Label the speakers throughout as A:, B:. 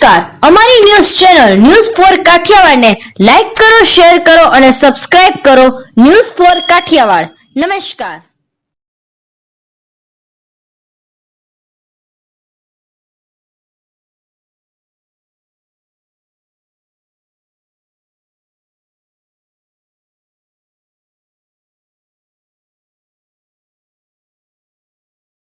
A: નમસ્કાર, અમારી news channel news for કાઠિયાવાડને લાઈક કરો, શેર કરો અને સબસ્ક્રાઇબ કરો. News for Kathiawad. નમસ્કાર.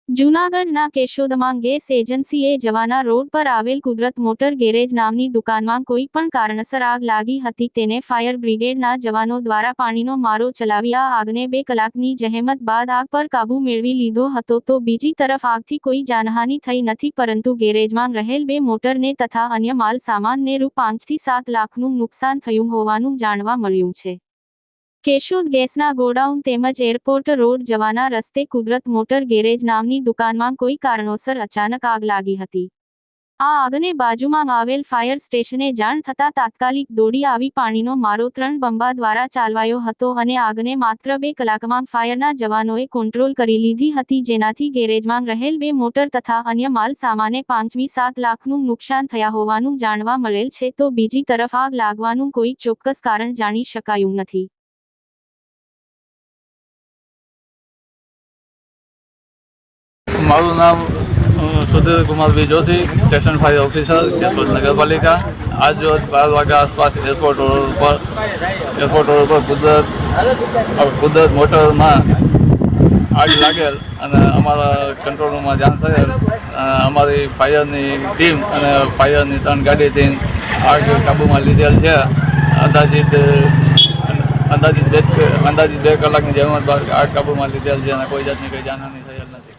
B: જૂનાગઢના કેશોદમાં ગેસ એજન્સીએ જવાના રોડ પર આવેલ કુદરત મોટર ગેરેજ નામની દુકાનમાં કોઈ પણ કારણસર આગ લાગી હતી. તેને ફાયર બ્રિગેડના જવાનો દ્વારા પાણીનો મારો ચલાવી આ આગને 2 કલાકની જહેમત બાદ આગ પર કાબૂ મેળવી લીધો હતો. તો બીજી તરફ આગથી કોઈ જાનહાનિ થઈ નથી, પરંતુ ગેરેજમાં રહેલ 2 મોટરને તથા અન્ય માલ સામાનને રૂ 5 થી 7 લાખનું નુકસાન થયું હોવાનું જાણવા મળ્યું છે. કેશોદ ગેસના ગોડાઉન તેમજ એરપોર્ટ રોડ જવાના રસ્તે કુદરત મોટર ગેરેજ નામની દુકાનમાં કોઈ કારણોસર અચાનક આગ લાગી હતી. આ આગને બાજુમાં આવેલ ફાયર સ્ટેશને જાણ થતાં તાત્કાલિક દોડી આવી પાણીનો મારો 3 બંબા દ્વારા ચાલવાયો હતો અને આગને માત્ર 2 કલાકમાં ફાયરના જવાનોએ કંટ્રોલ કરી લીધી હતી, જેનાથી ગેરેજમાં રહેલ 2 મોટર તથા અન્ય માલ સામાને 5-7 લાખનું નુકસાન થયા હોવાનું જાણવા મળેલ છે. તો બીજી તરફ આગ લાગવાનું કોઈ ચોક્કસ કારણ જાણી શકાયું નથી.
C: મારું નામ Sudhir Kumar B Joshi, station fire officer, Keshod Nagarpalika. આજ રોજ 12 વાગ્યા આસપાસ એરપોર્ટ રોડ પર કુદરત મોટરમાં આગ લાગેલ અને અમારા કંટ્રોલ રૂમમાં જાણ થયેલ. અમારી ફાયરની ટીમ અને ફાયરની 3 ગાડીથી આગ કાબૂમાં લીધેલ છે. અંદાજિત 2 કલાકની જહેમત બાદ આગ કાબૂમાં લીધેલ છે અને કોઈ જાતની કંઈ જાનહાનિ થયેલ નથી.